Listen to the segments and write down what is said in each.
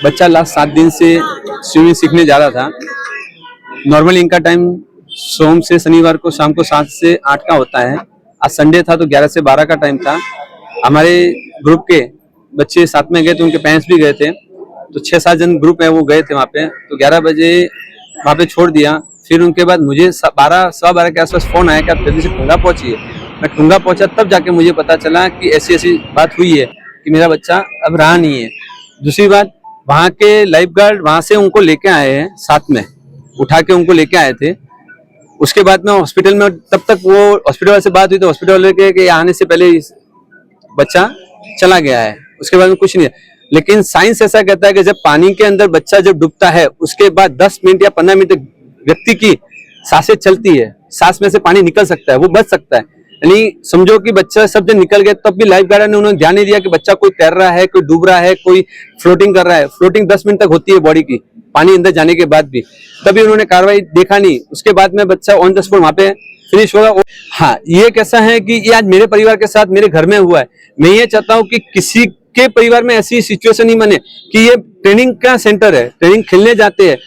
बच्चा लास्ट 7 दिन से स्विमिंग सीखने जा रहा था। नॉर्मली इनका टाइम सोम से शनिवार को शाम को 7 से 8 का होता है। आज संडे था तो 11 से 12 का टाइम था। हमारे ग्रुप के बच्चे साथ में गए थे, उनके पेरेंट्स भी गए थे, तो 6-7 जन ग्रुप है वो गए थे वहाँ पे। तो 11 बजे वहाँ पे छोड़ दिया। फिर उनके बाद मुझे 12 के आसपास फोन आया कि आप जल्दी से टुंगा पहुंचिए। मैं टुंगा पहुंचा तब जाके मुझे पता चला कि ऐसी ऐसी बात हुई है कि मेरा बच्चा अब रहा नहीं है। दूसरी बात, वहाँ के लाइफ गार्ड वहाँ से उनको लेके आए हैं, साथ में उठा के उनको लेके आए थे। उसके बाद में हॉस्पिटल में, तब तक वो हॉस्पिटल वाले से बात हुई तो हॉस्पिटल वाले के आने से पहले बच्चा चला गया है। उसके बाद में कुछ नहीं है। लेकिन साइंस ऐसा कहता है कि जब पानी के अंदर बच्चा जब डूबता है उसके बाद 10 मिनट या 15 मिनट व्यक्ति की सांसें चलती है, सांस में से पानी निकल सकता है, वो बच सकता है। यानी समझो कि बच्चा सब जब निकल गया तब भी लाइफ गार्ड ने उन्होंने ध्यान नहीं दिया कि बच्चा कोई तैर रहा है, कोई डूब रहा है, कोई फ्लोटिंग कर रहा है। फ्लोटिंग 10 मिनट तक होती है बॉडी की, पानी अंदर जाने के बाद भी, तभी उन्होंने कार्रवाई देखा नहीं। उसके बाद में बच्चा ऑन द स्पॉट वहां पे फिनिश होगा। हाँ, ये कैसा है कि ये आज मेरे परिवार के साथ मेरे घर में हुआ है। मैं ये चाहता हूँ कि किसी के परिवार में ऐसी सिचुएशन नहीं बने कि ये ट्रेनिंग का सेंटर है, ट्रेनिंग खेलने जाते हैं,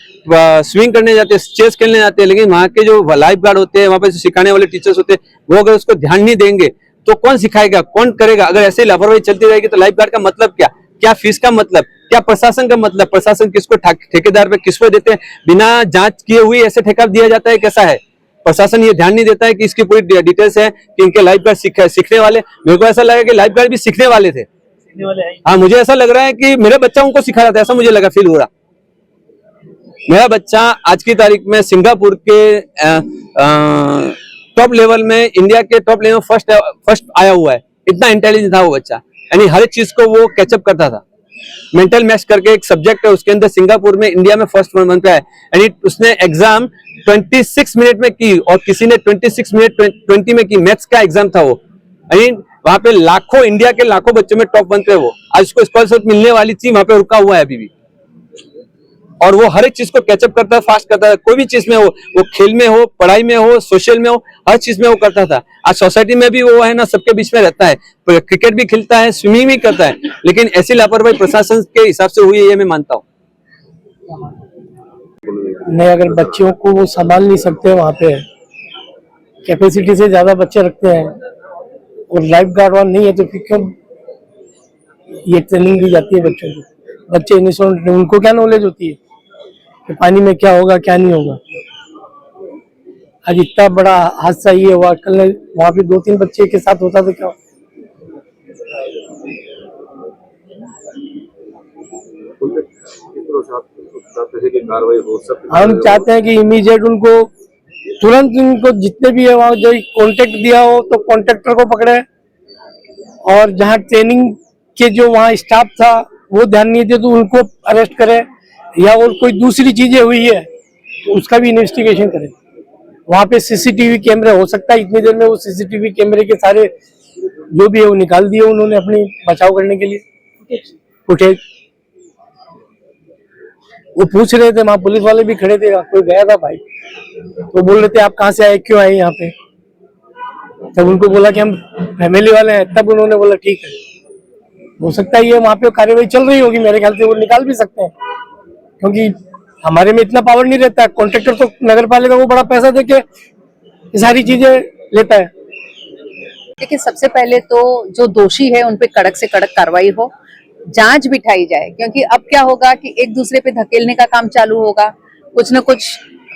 स्विमिंग करने जाते हैं, चेस खेलने जाते हैं, लेकिन वहाँ के जो लाइफ गार्ड होते हैं, वहाँ पे सिखाने वाले टीचर्स होते हैं, वो अगर उसको ध्यान नहीं देंगे तो कौन सिखाएगा, कौन करेगा? अगर ऐसे लापरवाही चलती रहेगी तो लाइफ गार्ड का मतलब क्या? क्या फीस का मतलब, क्या प्रशासन का मतलब? प्रशासन किसको, ठेकेदार पे किसको देते हैं? बिना जांच किए हुए ऐसे ठेका दिया जाता है, कैसा है? प्रशासन ये ध्यान नहीं देता है कि इसकी पूरी डिटेल्स है कि इनके लाइफ गार्ड सीखने वाले। मेरे को ऐसा लगा कि लाइफ गार्ड भी सीखने वाले थे। हाँ, मुझे ऐसा लग रहा है कि मेरा बच्चा उनको सिखा रहा था, ऐसा मुझे लगा, फील हो रहा। मेरा बच्चा आज की तारीख में सिंगापुर के टॉप लेवल में, इंडिया के टॉप लेवल में फर्स्ट आया हुआ है। इतना इंटेलिजेंट था वो बच्चा, यानी हर एक चीज को वो कैचअप करता था। मेंटल मैथ्स करके एक सब्जेक्ट है, उसके अंदर सिंगापुर में इंडिया में फर्स्ट बन पे है। यानी उसने एग्जाम 26 मिनट में की और किसी ने 26 मिनट 20 में की। मैथ्स का एग्जाम था वो। यानी वहां पे लाखों, इंडिया के लाखों बच्चों में टॉप 1 पे वो। आज उसको स्कॉलरशिप मिलने वाली थी, वहां पे रुका हुआ है अभी भी। और वो हर एक चीज को कैचअप करता है, फास्ट करता है। कोई भी चीज में हो, वो खेल में हो, पढ़ाई में हो, सोशल में हो, हर चीज में वो करता था। आज सोसाइटी में भी वो है ना, सबके बीच में रहता है, क्रिकेट भी खेलता है, स्विमिंग भी करता है। लेकिन ऐसी लापरवाही प्रशासन के हिसाब से हुई है, ये मैं मानता हूँ। नहीं, अगर बच्चों को वो संभाल नहीं सकते, वहाँ पे कैपेसिटी से ज्यादा बच्चे रखते हैं और लाइफ गार्ड वहाँ नहीं है, तो फिर क्यों ये ट्रेनिंग दी जाती है बच्चों को? बच्चे इनोसेंट, उनको क्या नॉलेज होती है कि पानी में क्या होगा क्या नहीं होगा? आज इतना बड़ा हादसा ये हुआ, कल वहाँ पे 2-3 बच्चे के साथ होता तो क्या? हम चाहते हैं कि इमीडिएट उनको तुरंत, उनको जितने भी है वहाँ जो कॉन्टेक्ट दिया हो तो कॉन्ट्रैक्टर को पकड़े, और जहाँ ट्रेनिंग के जो वहाँ स्टाफ था वो ध्यान नहीं दे तो उनको अरेस्ट करे, या और कोई दूसरी चीजें हुई है तो उसका भी इन्वेस्टिगेशन करे। वहाँ पे सीसीटीवी कैमरे हो सकता है, इतनी देर में वो सीसीटीवी कैमरे के सारे जो भी है वो निकाल दिए उन्होंने अपनी बचाव करने के लिए फुटेज। वो पूछ रहे थे, वहाँ पुलिस वाले भी खड़े थे, कोई गया था भाई, तो बोल रहे थे आप कहाँ से आए, क्यों आए यहाँ पे? तब उनको बोला कि हम फैमिली वाले हैं, तब उन्होंने बोला ठीक है। हो सकता है ये वहाँ पे कार्यवाही चल रही होगी, मेरे ख्याल से वो निकाल भी सकते हैं, क्योंकि हमारे में इतना पावर नहीं रहता है। कॉन्ट्रैक्टर तो नगर पालिका को बड़ा पैसा देके ये सारी चीजें लेता है। देखिए, सबसे पहले तो जो दोषी है उन पे कड़क से कड़क कार्रवाई हो, जांच बिठाई जाए, क्योंकि अब क्या होगा कि एक दूसरे पे धकेलने का काम चालू होगा। कुछ न कुछ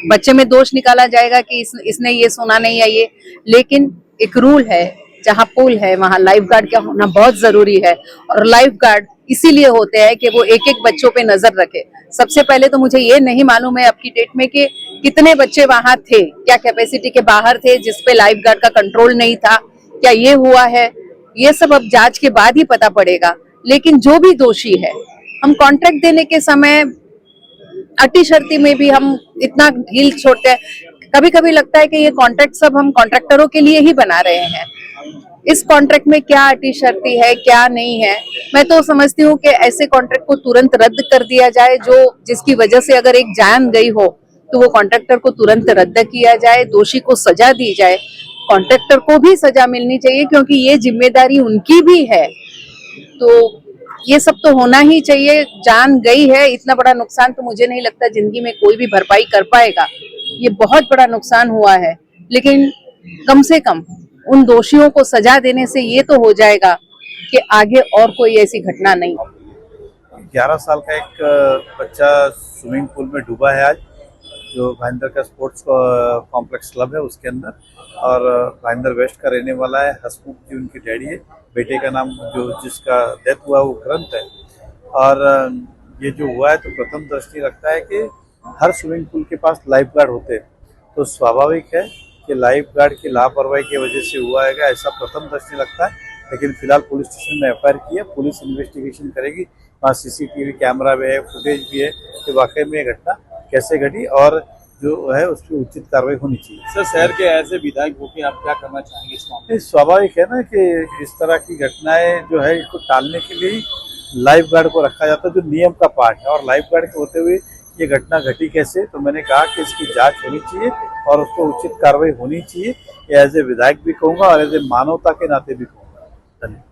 बच्चे में दोष निकाला जाएगा कि इसने ये सुना नहीं है ये। लेकिन एक रूल है, जहाँ पुल है वहाँ लाइफ गार्ड का होना बहुत जरूरी है, और लाइफ गार्ड इसीलिए होते हैं कि वो एक एक बच्चों पे नजर रखे। सबसे पहले तो मुझे ये नहीं मालूम है अब की डेट में कि कितने बच्चे वहां थे, क्या कैपेसिटी के बाहर थे जिसपे लाइफ गार्ड का कंट्रोल नहीं था, क्या ये हुआ है? ये सब अब जांच के बाद ही पता पड़ेगा। लेकिन जो भी दोषी है, हम कॉन्ट्रैक्ट देने के समय अटी शर्ती में भी हम इतना ढील छोड़ते हैं। कभी कभी लगता है कि ये कॉन्ट्रैक्ट सब हम कॉन्ट्रैक्टरों के लिए ही बना रहे हैं। इस कॉन्ट्रैक्ट में क्या अटी शर्ती है, क्या नहीं है? मैं तो समझती हूँ कि ऐसे कॉन्ट्रैक्ट को तुरंत रद्द कर दिया जाए, जो जिसकी वजह से अगर एक जान गई हो तो वो कॉन्ट्रैक्टर को तुरंत रद्द किया जाए, दोषी को सजा दी जाए। कॉन्ट्रैक्टर को भी सजा मिलनी चाहिए, क्योंकि ये जिम्मेदारी उनकी भी है। तो ये सब तो होना ही चाहिए। जान गई है, इतना बड़ा नुकसान तो मुझे नहीं लगता जिंदगी में कोई भी भरपाई कर पाएगा। ये बहुत बड़ा नुकसान हुआ है, लेकिन कम से कम उन दोषियों को सजा देने से ये तो हो जाएगा कि आगे और कोई ऐसी घटना नहीं। 11 साल का एक बच्चा स्विमिंग पूल में डूबा है आज, जो भाईंदर का स्पोर्ट्स कॉम्प्लेक्स क्लब है उसके अंदर, और भाईंदर वेस्ट का रहने वाला है। हसमुख जी उनकी डैडी है। बेटे का नाम जो जिसका डेथ हुआ वो ग्रंथ है। और ये जो हुआ है तो प्रथम दृष्टि लगता है कि हर स्विमिंग पूल के पास लाइफ गार्ड होते हैं, तो स्वाभाविक है कि लाइफ गार्ड की लापरवाही की वजह से हुआ है, ऐसा प्रथम दृष्टि लगता है। लेकिन फिलहाल पुलिस स्टेशन में एफआईआर की है, पुलिस इन्वेस्टिगेशन करेगी। वहाँ सीसीटीवी कैमरा भी है, फुटेज भी है कि वाकई में ये घटना कैसे घटी और जो है उस पर उचित कार्रवाई होनी चाहिए। सर, शहर के ऐसे विधायक होकर आप क्या करना चाहेंगे इस मामले में? स्वाभाविक है ना कि इस तरह की घटनाएं जो है इसको टालने के लिए लाइफ गार्ड को रखा जाता है, जो नियम का पार्ट है। और लाइफ गार्ड के होते हुए ये घटना घटी कैसे, तो मैंने कहा कि इसकी जांच होनी चाहिए और उस पर उचित कार्रवाई होनी चाहिए। एज ए विधायक भी कहूँगा और एज ए मानवता के नाते भी कहूँगा। धन्यवाद।